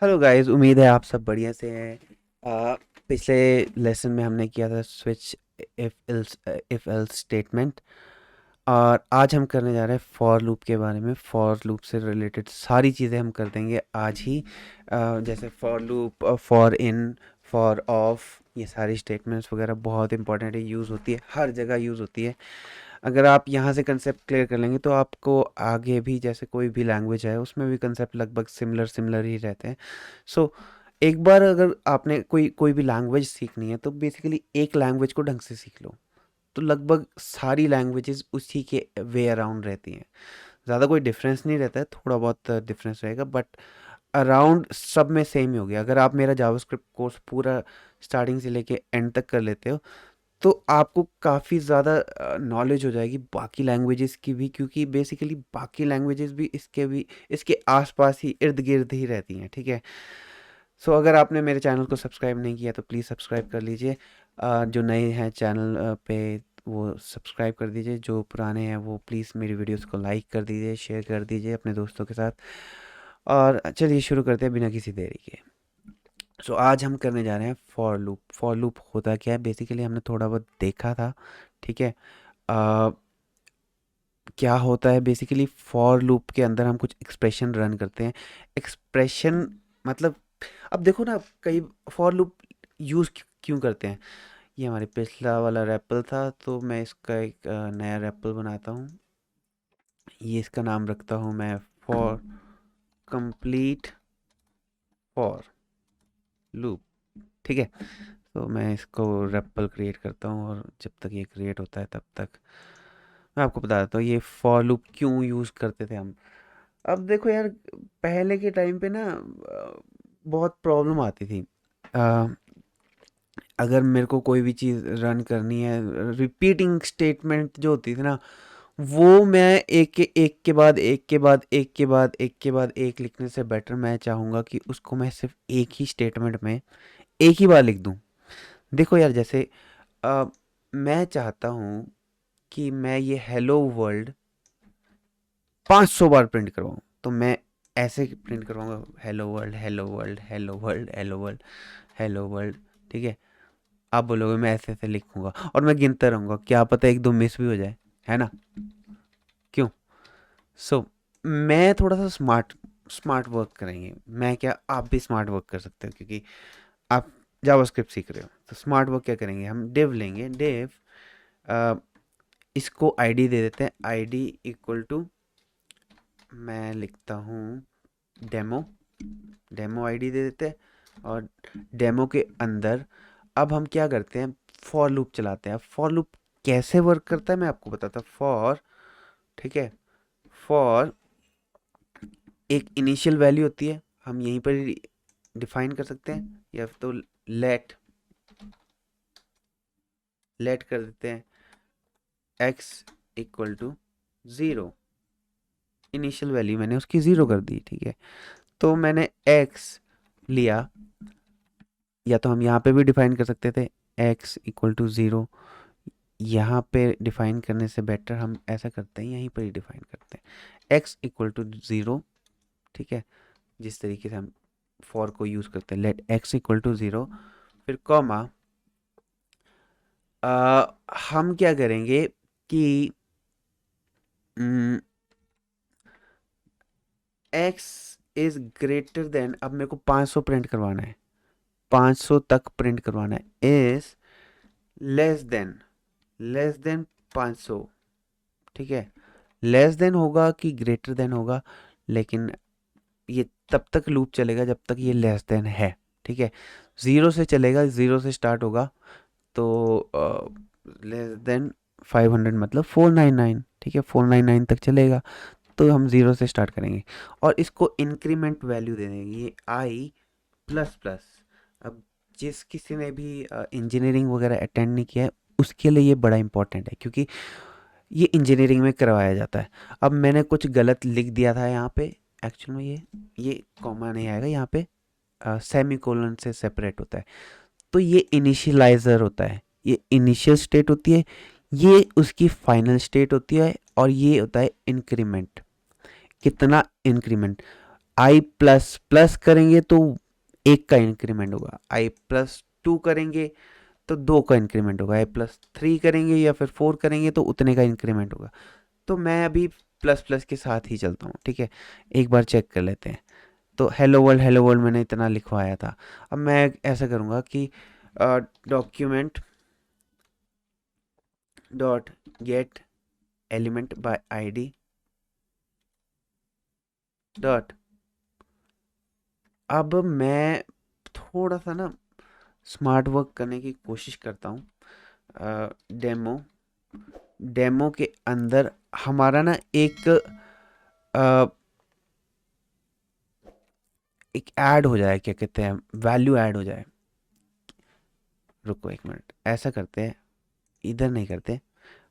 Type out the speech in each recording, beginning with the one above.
Hello guys, उम्मीद है आप सब बढ़िया से हैं। पिछले लेसन में हमने किया था स्विच इफ एल्स स्टेटमेंट। और आज हम करने जा रहे हैं फॉर लूप के बारे में। फॉर लूप से रिलेटेड सारी चीज़ें हम कर देंगे आज ही। जैसे for loop, for in, for of, ये सारी स्टेटमेंट्स वगैरह बहुत इंपॉर्टेंट है, यूज़ होती है, हर जगह यूज़ होती है। अगर आप यहाँ से कंसेप्ट क्लियर कर लेंगे तो आपको आगे भी, जैसे कोई भी लैंग्वेज है उसमें भी कंसेप्ट लगभग सिमिलर सिमिलर ही रहते हैं। सो एक बार अगर आपने कोई कोई भी लैंग्वेज सीखनी है तो बेसिकली एक लैंग्वेज को ढंग से सीख लो, तो लगभग सारी लैंग्वेजेस उसी के वे अराउंड रहती हैं। ज़्यादा कोई डिफरेंस नहीं रहता है, थोड़ा बहुत डिफरेंस रहेगा, बट अराउंड सब में सेम ही हो गया। अगर आप मेरा जावास्क्रिप्ट कोर्स पूरा स्टार्टिंग से लेके एंड तक कर लेते हो तो आपको काफ़ी ज़्यादा नॉलेज हो जाएगी बाकी लैंग्वेजेस की भी, क्योंकि बेसिकली बाकी लैंग्वेजेस भी इसके आसपास ही इर्द गिर्द ही रहती हैं। ठीक है। सो अगर आपने मेरे चैनल को सब्सक्राइब नहीं किया तो प्लीज़ सब्सक्राइब कर लीजिए। जो नए हैं चैनल पे वो सब्सक्राइब कर दीजिए, जो पुराने हैं वो प्लीज़ मेरी वीडियोस को लाइक कर दीजिए, शेयर कर दीजिए अपने दोस्तों के साथ। और चलिए शुरू करते हैं बिना किसी देरी के। सो आज हम करने जा रहे हैं फॉर लूप। फॉर लूप होता क्या है, बेसिकली हमने थोड़ा बहुत देखा था। ठीक है। अ, क्या होता है बेसिकली, फॉर लूप के अंदर हम कुछ एक्सप्रेशन रन करते हैं। एक्सप्रेशन मतलब, अब देखो ना, कई फॉर लूप यूज़ क्यों करते हैं। ये हमारे पिछला वाला रैपल था, तो मैं इसका एक नया रैपल बनाता हूँ। ये इसका नाम रखता हूँ मैं फॉर कंप्लीट फॉर लूप। ठीक है। तो मैं इसको रैपल क्रिएट करता हूँ, और जब तक ये क्रिएट होता है तब तक मैं आपको बता देता हूँ ये फॉर लूप क्यों यूज़ करते थे हम। अब देखो यार, पहले के टाइम पे ना बहुत प्रॉब्लम आती थी। अ, अगर मेरे को कोई भी चीज़ रन करनी है, रिपीटिंग स्टेटमेंट जो होती थी ना, वो मैं एक के बाद एक के बाद एक के बाद एक के बाद एक लिखने से बेटर मैं चाहूँगा कि उसको मैं सिर्फ एक ही स्टेटमेंट में एक ही बार लिख दूँ। देखो यार, जैसे अ, मैं चाहता हूँ कि मैं ये हेलो वर्ल्ड 500 बार प्रिंट करवाऊँ, तो मैं ऐसे प्रिंट करवाऊँगा, hello world, hello world, hello world, hello world, hello world. ठीक है। आप बोलोगे मैं ऐसे ऐसे लिखूंगा और मैं गिनता रहूंगा, क्या पता एक दो मिस भी हो जाए, है ना। क्यों। सो मैं थोड़ा सा स्मार्ट स्मार्ट वर्क करेंगे। मैं क्या, आप भी स्मार्ट वर्क कर सकते हो, क्योंकि आप जावास्क्रिप्ट सीख रहे हो। तो स्मार्ट वर्क क्या करेंगे, हम डिव लेंगे। डिव, इसको आईडी दे देते हैं। आईडी इक्वल टू, मैं लिखता हूँ डेमो। डेमो आईडी दे देते हैं। और डेमो के अंदर अब हम क्या करते हैं, फॉर लूप चलाते हैं। फॉर लूप कैसे वर्क करता है मैं आपको बताता हूँ। फॉर, ठीक है, फॉर एक इनिशियल वैल्यू होती है, हम यहीं पर डिफाइन कर सकते हैं, या तो लेट लेट कर देते हैं X equal to zero. Initial value मैंने उसकी ज़ीरो कर दी। ठीक है। तो मैंने एक्स लिया, या तो हम यहाँ पे भी डिफाइन कर सकते थे एक्स इक्वल टू ज़ीरो। यहाँ पे डिफाइन करने से बेटर हम ऐसा करते हैं, यहीं पर ही डिफाइन करते हैं एक्स इक्वल टू ज़ीरो। ठीक है। जिस तरीके से हम फॉर को यूज़ करते हैं, let X equal to zero, फिर कॉमा। हम क्या करेंगे कि एक्स इज ग्रेटर देन, अब मेरे को 500 प्रिंट करवाना है, 500 तक प्रिंट करवाना है। Is less than 500। ठीक है। लेस देन होगा कि ग्रेटर देन होगा, लेकिन ये तब तक लूप चलेगा जब तक ये लेस देन है। ठीक है। ज़ीरो से चलेगा, ज़ीरो से स्टार्ट होगा, तो लेस देन 500 मतलब 499। ठीक है, 499 तक चलेगा, तो हम ज़ीरो से स्टार्ट करेंगे और इसको इंक्रीमेंट वैल्यू दे देंगे, ये आई प्लस प्लस। अब जिस किसी ने भी इंजीनियरिंग वगैरह अटेंड नहीं किया है उसके लिए ये बड़ा इंपॉर्टेंट है, क्योंकि ये इंजीनियरिंग में करवाया जाता है। अब मैंने कुछ गलत लिख दिया था यहाँ पे, एक्चुअल में ये कॉमा नहीं आएगा यहाँ पे, सेमी कोलन से सेपरेट होता है। तो ये इनिशियलाइजर होता है, ये इनिशियल स्टेट होती है, ये उसकी फाइनल स्टेट होती है, और ये होता है इंक्रीमेंट। कितना इंक्रीमेंट, आई प्लस प्लस करेंगे तो एक का इंक्रीमेंट होगा, आई प्लस टू करेंगे तो दो का इंक्रीमेंट होगा, आई प्लस थ्री करेंगे या फिर फोर करेंगे तो उतने का इंक्रीमेंट होगा। तो मैं अभी प्लस प्लस के साथ ही चलता हूँ, ठीक है। एक बार चेक कर लेते हैं। तो हेलो वर्ल्ड मैंने इतना लिखवाया था। अब मैं ऐसा करूँगा कि document dot gate element by ID dot, अब मैं थोड़ा सा ना स्मार्ट वर्क करने की कोशिश करता हूँ। डेमो डेमो के अंदर हमारा ना अ, एक ऐड हो जाए, क्या कहते हैं, वैल्यू ऐड हो जाए। रुको एक मिनट, ऐसा करते हैं, इधर नहीं करते,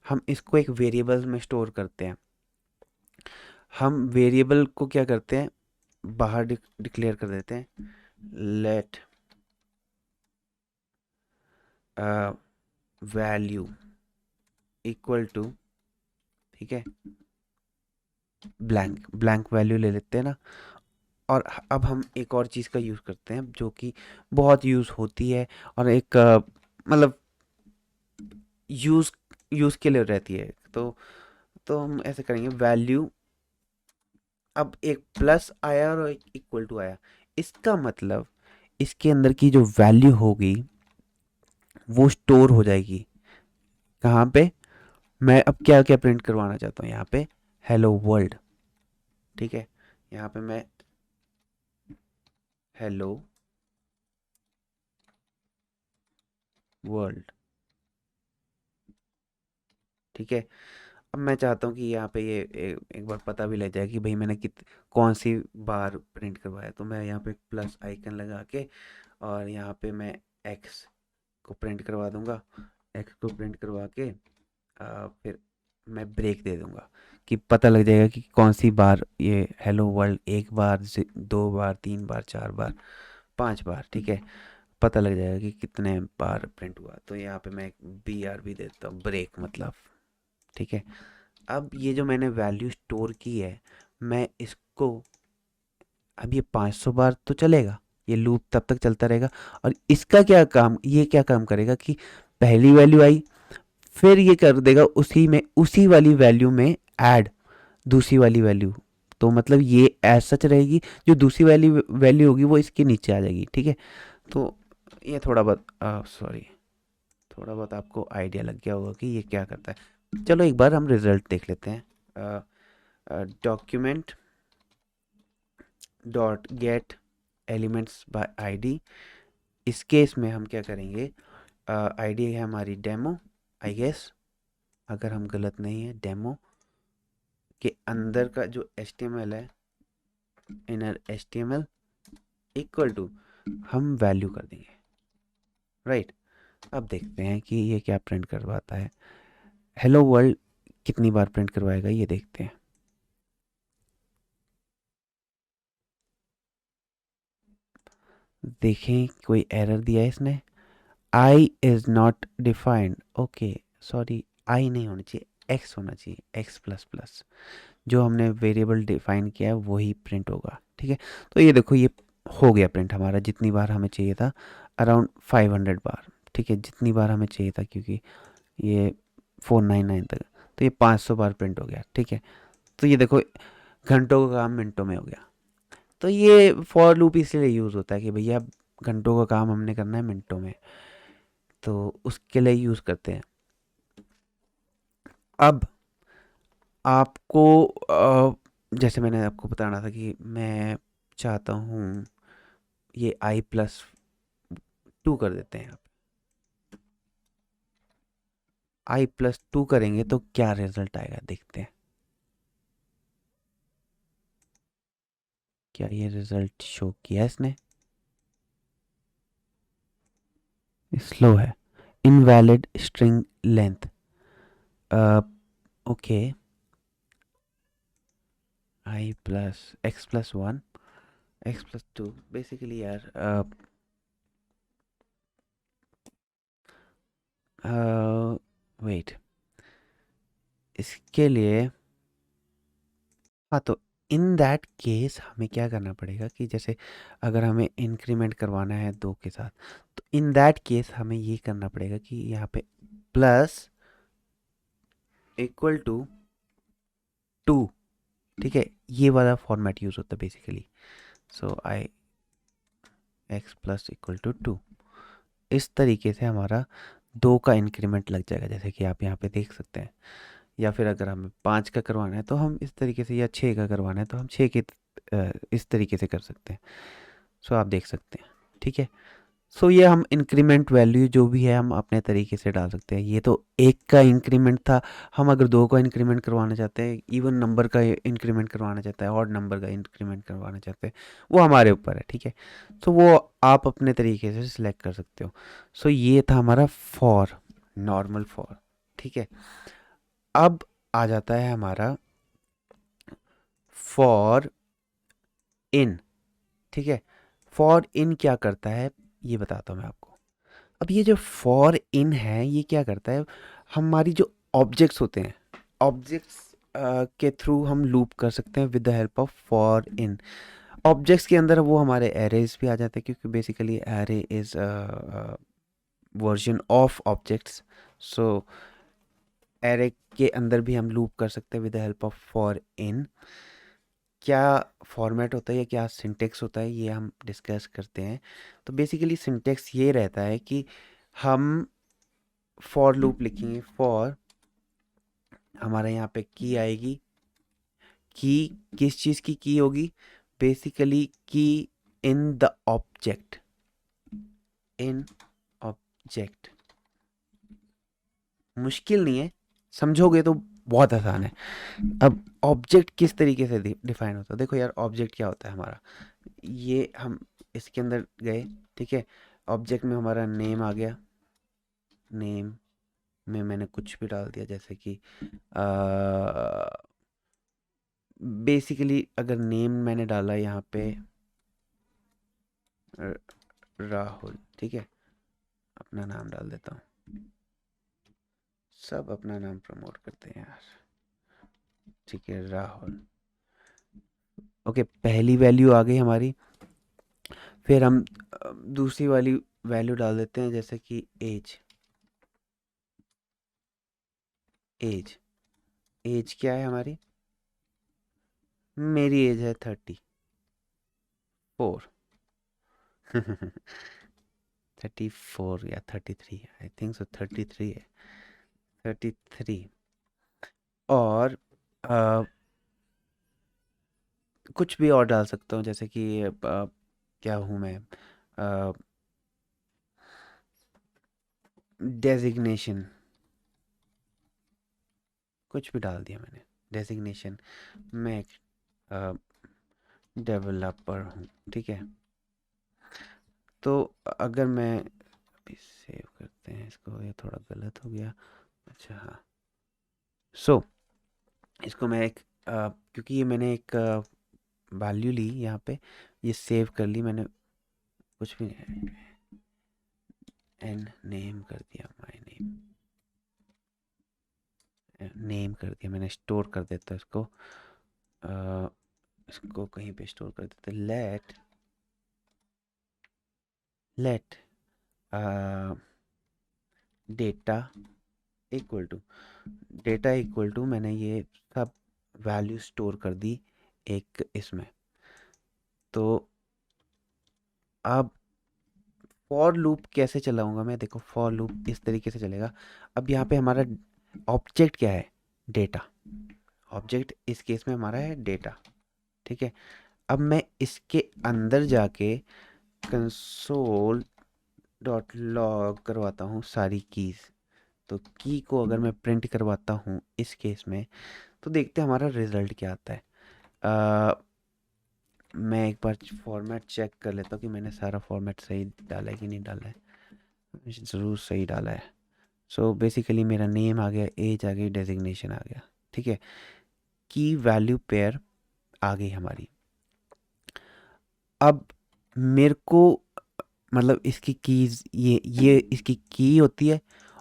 हम इसको एक वेरिएबल में स्टोर करते हैं। हम वेरिएबल को क्या करते हैं, बाहर डिक्लेयर कर देते हैं, लेट वैल्यू इक्वल टू, ठीक है, ब्लैंक ब्लैंक वैल्यू ले लेते हैं ना। और अब हम एक और चीज़ का यूज़ करते हैं जो कि बहुत यूज़ होती है, और एक मतलब यूज़ यूज़ के लिए रहती है। तो हम ऐसे करेंगे, वैल्यू, अब एक प्लस आया और एक इक्वल टू आया, इसका मतलब इसके अंदर की जो वैल्यू होगी वो स्टोर हो जाएगी कहाँ पे। मैं अब क्या क्या प्रिंट करवाना चाहता हूँ यहाँ पे, हेलो वर्ल्ड, ठीक है। यहाँ पे मैं हेलो वर्ल्ड, ठीक है। अब मैं चाहता हूँ कि यहाँ पे ये एक बार पता भी लग जाए कि भाई मैंने कौन सी बार प्रिंट करवाया। तो मैं यहाँ पे प्लस आइकन लगा के और यहाँ पे मैं एक्स को प्रिंट करवा दूंगा। एक्स को प्रिंट करवा के फिर मैं ब्रेक दे दूंगा कि पता लग जाएगा कि कौन सी बार ये हेलो वर्ल्ड, एक बार दो बार, तीन बार, चार बार, पांच बार, ठीक है। पता लग जाएगा कि कितने बार प्रिंट हुआ। तो यहाँ पे मैं बी आर भी देता हूँ, ब्रेक मतलब, ठीक है। अब ये जो मैंने वैल्यू स्टोर की है, मैं इसको, अब ये 500 बार तो चलेगा, ये लूप तब तक चलता रहेगा। और इसका क्या काम, ये क्या काम करेगा कि पहली वैल्यू आई, फिर ये कर देगा उसी में, उसी वाली वैल्यू में ऐड दूसरी वाली वैल्यू। तो मतलब ये एज सच रहेगी, जो दूसरी वाली वैल्यू होगी वो इसके नीचे आ जाएगी, ठीक है। तो ये थोड़ा बहुत, सॉरी, थोड़ा बहुत आपको आइडिया लग गया होगा कि ये क्या करता है। चलो एक बार हम रिजल्ट देख लेते हैं। Document dot gate elements bye ID, इस केस में हम क्या करेंगे, आईडी है हमारी डेमो, आई गेस, अगर हम गलत नहीं है, डेमो के अंदर का जो HTML है, इनर HTML इक्वल टू, हम वैल्यू कर देंगे, राइट। अब देखते हैं कि ये क्या प्रिंट करवाता है। हेलो वर्ल्ड कितनी बार प्रिंट करवाएगा ये देखते हैं। देखें कोई एरर दिया है इसने, i is not defined, okay, sorry, i नहीं होना चाहिए, एक्स होना चाहिए, एक्स प्लस प्लस, जो हमने वेरिएबल डिफाइन किया है वही प्रिंट होगा, ठीक है। तो ये देखो, ये हो गया प्रिंट हमारा, जितनी बार हमें चाहिए था, अराउंड 500 बार, ठीक है, जितनी बार हमें चाहिए था, क्योंकि ये 499 तक, तो ये 500 बार प्रिंट हो गया, ठीक है। तो ये देखो, घंटों का काम मिनटों में हो गया। तो ये फॉर लूप इसलिए यूज़ होता है कि भैया घंटों का काम हमने करना है मिनटों में, तो उसके लिए यूज़ करते हैं। अब आपको जैसे मैंने आपको बताना था कि मैं चाहता हूँ ये आई प्लस टू कर देते हैं। आई प्लस टू करेंगे तो क्या रिजल्ट आएगा देखते हैं। क्या ये रिजल्ट शो किया इसने, स्लो है, invalid string length, okay, i plus x plus one, x plus two, basically यार, वेट, इसके लिए, हाँ, तो इन दैट केस हमें क्या करना पड़ेगा कि जैसे अगर हमें इंक्रीमेंट करवाना है 2 के साथ, तो इन दैट केस हमें ये करना पड़ेगा कि यहाँ पे प्लस इक्वल टू 2, ठीक है, ये वाला फॉर्मेट यूज़ होता है basically. So I X plus equal to 2, इस तरीके से हमारा 2 का इंक्रीमेंट लग जाएगा, जैसे कि आप यहाँ पे देख सकते हैं। या फिर अगर हमें 5 का करवाना है तो हम इस तरीके से, या 6 का करवाना है तो हम 6 के इस तरीके से कर सकते हैं। सो आप देख सकते हैं, ठीक है। सो ये हम इंक्रीमेंट वैल्यू जो भी है हम अपने तरीके से डाल सकते हैं। ये तो 1 का इंक्रीमेंट था, हम अगर 2 का इंक्रीमेंट करवाना चाहते हैं, इवन नंबर का इंक्रीमेंट करवाना चाहते हैं, ऑड नंबर का इंक्रीमेंट करवाना चाहते हैं, वो हमारे ऊपर है, ठीक है। सो वो आप अपने तरीके से सिलेक्ट कर सकते हो। सो ये था हमारा फॉर, नॉर्मल फॉर, ठीक है। अब आ जाता है हमारा फॉर इन, ठीक है। फॉर इन क्या करता है ये बताता हूँ मैं आपको। अब ये जो फॉर इन है ये क्या करता है, हमारी जो ऑब्जेक्ट्स होते हैं, ऑब्जेक्ट्स के थ्रू हम लूप कर सकते हैं with the help of for in. Objects के अंदर वो हमारे एरेज भी आ जाते हैं, क्योंकि basically array is version of objects. So array के अंदर भी हम लूप कर सकते हैं with the help of for in. क्या फॉर्मेट होता है या क्या सिंटेक्स होता है ये हम डिस्कस करते हैं। तो बेसिकली सिंटेक्स ये रहता है कि हम फॉर लूप लिखेंगे, फॉर हमारा यहाँ पे की आएगी, की किस चीज़ की की होगी, बेसिकली की in the object, in object. मुश्किल नहीं है, समझोगे तो बहुत आसान है। अब ऑब्जेक्ट किस तरीके से डिफाइन होता है, देखो यार ऑब्जेक्ट क्या होता है हमारा, ये हम इसके अंदर गए, ठीक है। ऑब्जेक्ट में हमारा नेम आ गया, नेम में मैंने कुछ भी डाल दिया, जैसे कि बेसिकली अगर नेम मैंने डाला यहाँ पे राहुल, ठीक है, अपना नाम डाल देता हूँ, सब अपना नाम प्रमोट करते हैं यार, ठीक है, राहुल। ओके, पहली वैल्यू आ गई हमारी। फिर हम दूसरी वाली वैल्यू डाल देते हैं, जैसे कि एज, एज, एज क्या है हमारी, मेरी एज है 34 34 या 33, आई थिंक सो 33 है, 33। और कुछ भी और डाल सकता हूँ, जैसे कि क्या हूँ मैं, डेजिग्नेशन, कुछ भी डाल दिया मैंने, डेजिग्नेशन, मैं एक डेवलपर हूँ, ठीक है। तो अगर मैं अभी सेव करते हैं इसको, ये थोड़ा गलत हो गया, अच्छा हाँ। सो इसको मैं एक क्योंकि ये मैंने एक वैल्यू ली यहाँ पे, ये सेव कर ली मैंने, कुछ भी एन नेम कर दिया, माय नेम, नेम कर दिया मैंने, स्टोर कर देता इसको, इसको कहीं पे स्टोर कर देते, let let data equal to, data equal to, मैंने ये सब वैल्यू स्टोर कर दी एक इसमें। तो अब फॉर लूप कैसे चलाऊंगा मैं, देखो फॉर लूप इस तरीके से चलेगा। अब यहाँ पे हमारा ऑब्जेक्ट क्या है, डेटा, ऑब्जेक्ट इस केस में हमारा है डेटा, ठीक है। अब मैं इसके अंदर जाके कंसोल डॉट लॉग करवाता हूँ सारी कीज़। तो की को अगर मैं प्रिंट करवाता हूँ इस केस में, तो देखते हैं हमारा रिजल्ट क्या आता है। मैं एक बार फॉर्मेट चेक कर लेता हूँ कि मैंने सारा फॉर्मेट सही डाला है कि नहीं डाला है, ज़रूर सही डाला है। सो बेसिकली मेरा नेम आ गया, एज आ गई, डेजिग्नेशन आ गया, ठीक है। की वैल्यू पेयर आ गई हमारी। अब मेरे को मतलब इसकी कीज़, ये इसकी की होती है,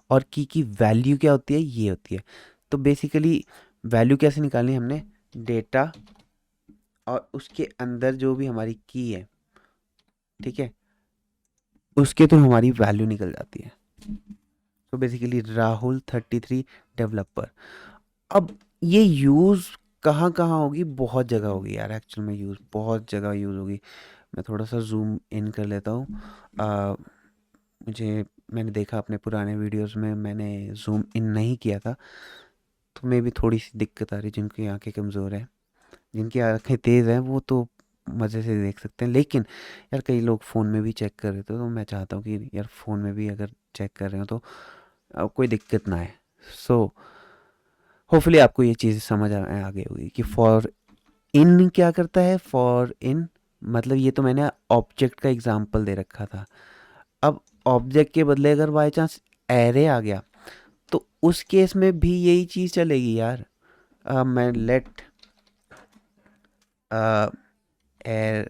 और की वैल्यू क्या होती है, ये होती है। तो बेसिकली वैल्यू कैसे निकालनी है हमने, डेटा और उसके अंदर जो भी हमारी की है, ठीक है, उसके तो हमारी वैल्यू निकल जाती है। तो बेसिकली राहुल 33 डेवलपर। अब ये यूज़ कहाँ कहाँ होगी, बहुत जगह होगी यार, एक्चुअल में यूज़ बहुत जगह यूज़ होगी। मैं थोड़ा सा जूम इन कर लेता हूँ। मुझे मैंने देखा अपने पुराने वीडियोस में मैंने जूम इन नहीं किया था, तो मे भी थोड़ी सी दिक्कत आ रही। जिनकी आंखें कमज़ोर हैं, जिनकी आंखें तेज़ हैं, वो तो मज़े से देख सकते हैं। लेकिन यार कई लोग फ़ोन में भी चेक कर रहे थे, तो मैं चाहता हूँ कि यार फ़ोन में भी अगर चेक कर रहे हो तो कोई दिक्कत ना आए। सो होपफुली आपको ये चीज़ समझ आ गई होगी कि फॉर इन क्या करता है। फॉर इन मतलब ये तो मैंने ऑब्जेक्ट का एग्जांपल दे रखा था। अब ऑब्जेक्ट के बदले अगर बाय चांस एरे आ गया, तो उस केस में भी यही चीज़ चलेगी यार। मैं लेट एर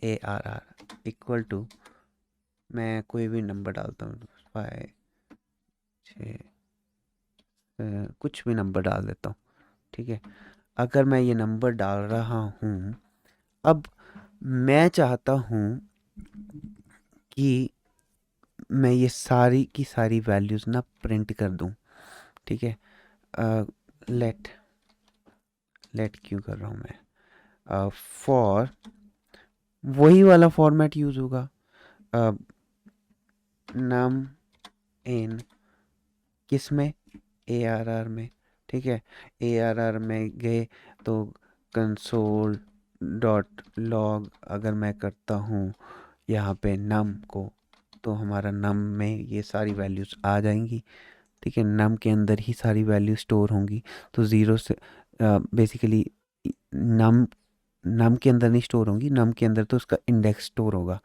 ARR इक्वल टू, मैं कोई भी नंबर डालता हूँ, 5 6 कुछ भी नंबर डाल देता हूँ, ठीक है। अगर मैं ये नंबर डाल रहा हूँ, अब मैं चाहता हूँ कि मैं ये सारी की सारी वैल्यूज़ ना प्रिंट कर दूँ, ठीक है। लेट लेट क्यों कर रहा हूँ मैं, फॉर वही वाला फॉर्मेट यूज़ होगा। नम इन किस में, ARR में, ठीक है। ARR में गए तो कंसोल डॉट लॉग अगर मैं करता हूँ यहाँ पे नम को, तो हमारा नम में ये सारी वैल्यूज़ आ जाएंगी, ठीक है। नम के अंदर ही सारी वैल्यू स्टोर होंगी। तो ज़ीरो से बेसिकली नम नम के अंदर नहीं स्टोर होंगी, नम के अंदर तो उसका इंडेक्स स्टोर होगा।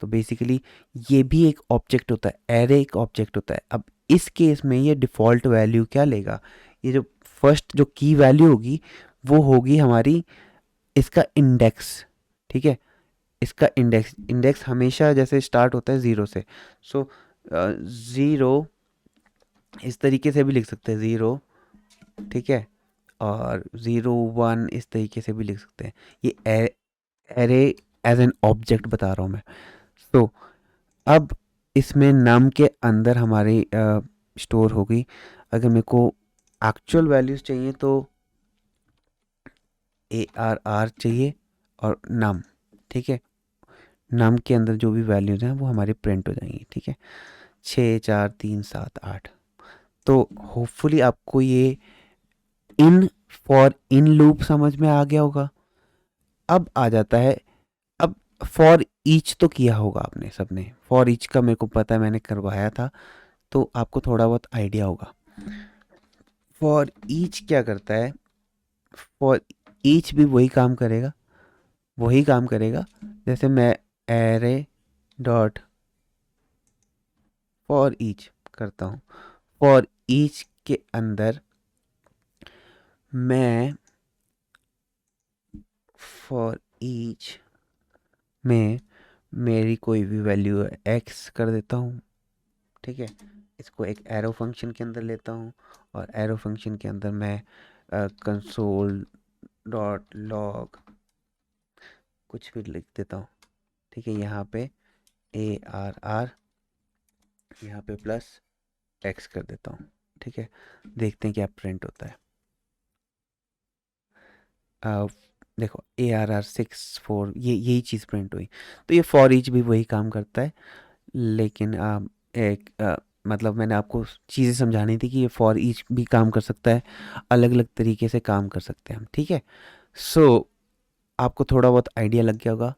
तो बेसिकली ये भी एक ऑब्जेक्ट होता है, एरे एक ऑब्जेक्ट होता है। अब इस केस में ये डिफ़ॉल्ट वैल्यू क्या लेगा, ये जो फर्स्ट जो की वैल्यू होगी वो होगी हमारी इसका इंडेक्स, ठीक है। इसका इंडेक्स इंडेक्स हमेशा जैसे स्टार्ट होता है ज़ीरो से। सो ज़ीरो इस तरीके से भी लिख सकते हैं, ज़ीरो, ठीक है। और 0 1 इस तरीके से भी लिख सकते हैं। ये एरे एज एन ऑब्जेक्ट बता रहा हूँ मैं। तो अब इसमें नम के अंदर हमारी स्टोर होगी। अगर मेरे को एक्चुअल वैल्यूज़ चाहिए तो ARR चाहिए और नम, ठीक है। नम के अंदर जो भी वैल्यूज़ हैं वो हमारे प्रिंट हो जाएंगी, ठीक है। 6 4 3 7 8। तो होपफुली आपको ये इन फॉर इन लूप समझ में आ गया होगा। अब आ जाता है, अब फॉर ईच तो किया होगा आपने सबने, फॉर ईच का मेरे को पता है, मैंने करवाया था, तो आपको थोड़ा बहुत आइडिया होगा। फॉर ईच क्या करता है, फॉर ईच भी वही काम करेगा, वही काम करेगा। जैसे मैं एरे डॉट फॉर ईच करता हूँ, फॉर ईच के अंदर मैं फॉर ईच में मेरी कोई भी वैल्यू एक्स कर देता हूँ, ठीक है। इसको एक एरो फंक्शन के अंदर लेता हूँ, और एरो फंक्शन के अंदर मैं कंसोल डॉट लॉग कुछ भी लिख देता हूँ, ठीक है। यहाँ पे ARR, यहाँ पे प्लस एक्स कर देता हूँ, ठीक है। देखते हैं क्या प्रिंट होता है। अ, देखो ARR 6 4 ये यही चीज़ प्रिंट हुई। तो ये फॉर ईच भी वही काम करता है, लेकिन एक मतलब मैंने आपको चीज़ें समझानी थी कि ये फॉर ईच भी काम कर सकता है, अलग अलग तरीके से काम कर सकते हैं हम, ठीक है। सो आपको थोड़ा बहुत आइडिया लग गया होगा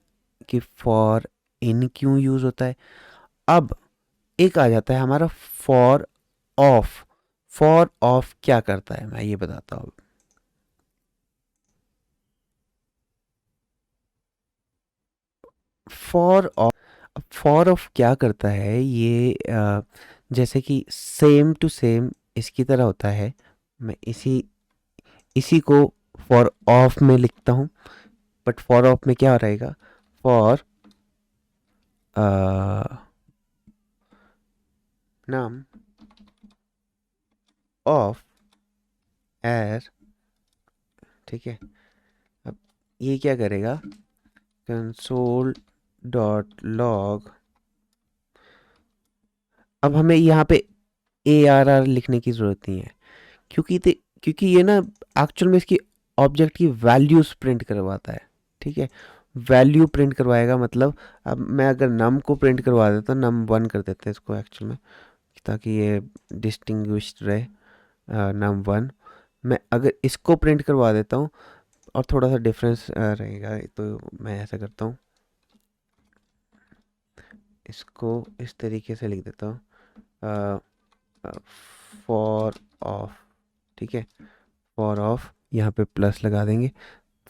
कि फॉर इन क्यों यूज़ होता है। अब एक आ जाता है हमारा फॉर ऑफ। फॉर ऑफ क्या करता है मैं ये बताता हूँ। फॉर ऑफ क्या करता है ये, जैसे कि सेम टू सेम इसकी तरह होता है। मैं इसी इसी को फॉर ऑफ में लिखता हूँ, बट फॉर ऑफ में क्या रहेगा, फॉर नाम ऑफ एर, ठीक है। ये क्या करेगा, कंसोल डॉट लॉग। अब हमें यहाँ पे ARR लिखने की ज़रूरत नहीं है, क्योंकि ये ना एक्चुअल में इसकी ऑब्जेक्ट की वैल्यूज प्रिंट करवाता है। ठीक है, वैल्यू प्रिंट करवाएगा, मतलब अब मैं अगर नम को प्रिंट करवा देता हूँ, num1 कर देते हैं इसको एक्चुअल में, ताकि ये डिस्टिंग्विश्ड रहे। num1 मैं अगर इसको प्रिंट करवा देता हूँ और थोड़ा सा डिफरेंस रहेगा, तो मैं ऐसा करता हूँ, इसको इस तरीके से लिख देता हूँ, फॉर ऑफ। ठीक है, फॉर ऑफ यहाँ पे प्लस लगा देंगे,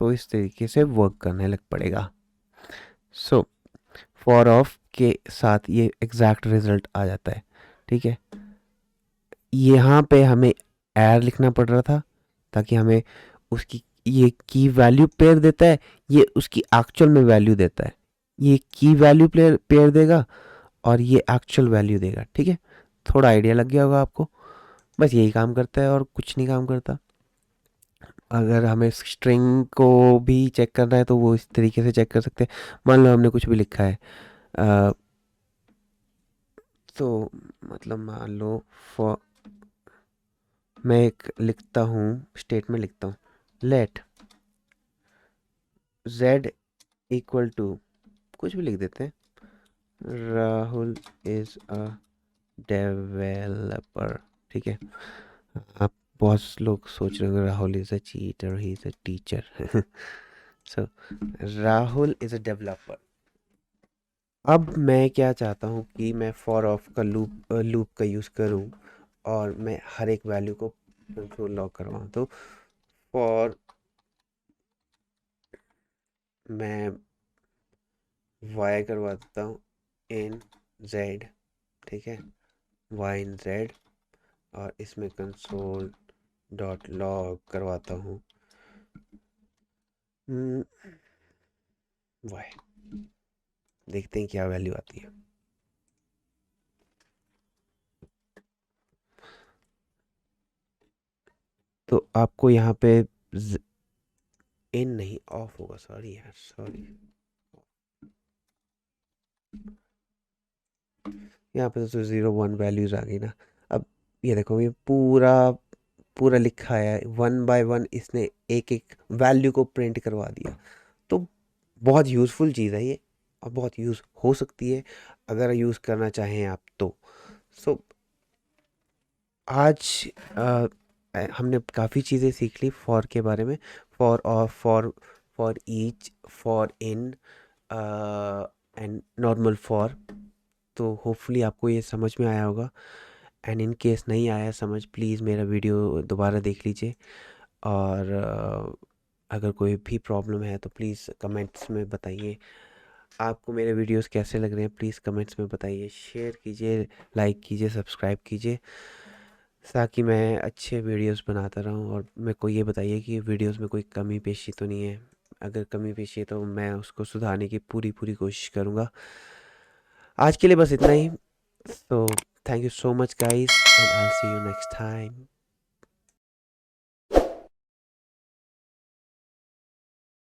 तो इस तरीके से वर्क करने लग पड़ेगा। सो फॉर ऑफ के साथ ये एग्जैक्ट रिजल्ट आ जाता है। ठीक है, यहाँ पे हमें एर लिखना पड़ रहा था, ताकि हमें उसकी ये की वैल्यू पेयर देता है, ये उसकी एक्चुअल में वैल्यू देता है। ये की वैल्यू पेयर देगा और ये एक्चुअल वैल्यू देगा। ठीक है, थोड़ा आइडिया लग गया होगा आपको। बस यही काम करता है और कुछ नहीं काम करता। अगर हमें स्ट्रिंग को भी चेक करना है तो वो इस तरीके से चेक कर सकते हैं। मान लो हमने कुछ भी लिखा है, अ, तो मतलब मान लो फॉर, मैं एक लिखता हूँ, स्टेटमेंट लिखता हूँ, लेट z इक्वल टू, कुछ भी लिख देते हैं, राहुल इज अ डेवलपर। ठीक है, आप बहुत लोग सोच रहे होंगे Rahul is a cheater, he is a teacher. So Rahul is a developer. अब मैं क्या चाहता हूँ कि मैं फॉर ऑफ का लूप का यूज़ करूँ और मैं हर एक वैल्यू को कंसोल लॉग करवाऊँ। तो फॉर, मैं वाई करवा देता हूँ इन जेड। ठीक है, वाई इन जेड, और इसमें कंसोल डॉट लॉग करवाता हूँ वाई। देखते हैं क्या वैल्यू आती है। तो आपको यहाँ पे इन नहीं, ऑफ होगा, सॉरी यार, सॉरी। यहाँ पे तो 0 1 वैल्यूज आ गई ना। अब ये देखो, ये पूरा पूरा लिखा है, 1 बाय 1 इसने एक एक वैल्यू को प्रिंट करवा दिया। तो बहुत यूज़फुल चीज़ है ये, और बहुत यूज़ हो सकती है अगर यूज़ करना चाहें आप तो। सो आज हमने काफ़ी चीज़ें सीख ली फॉर के बारे में, फॉर और for each, for in and normal for. तो होपफुली आपको ये समझ में आया होगा, एंड इन केस नहीं आया समझ, प्लीज़ मेरा वीडियो दोबारा देख लीजिए। और अगर कोई भी प्रॉब्लम है तो प्लीज़ कमेंट्स में बताइए। आपको मेरे वीडियोस कैसे लग रहे हैं, प्लीज़ कमेंट्स में बताइए, शेयर कीजिए, लाइक कीजिए, सब्सक्राइब कीजिए, ताकि मैं अच्छे वीडियोस बनाता रहूं। और मेरे को ये बताइए कि वीडियोस में कोई कमी पेशी तो नहीं है। अगर कमी पेशी है तो मैं उसको सुधारने की पूरी पूरी कोशिश करूँगा। आज के लिए बस इतना ही। So thank you so much guys, and I'll see you next time.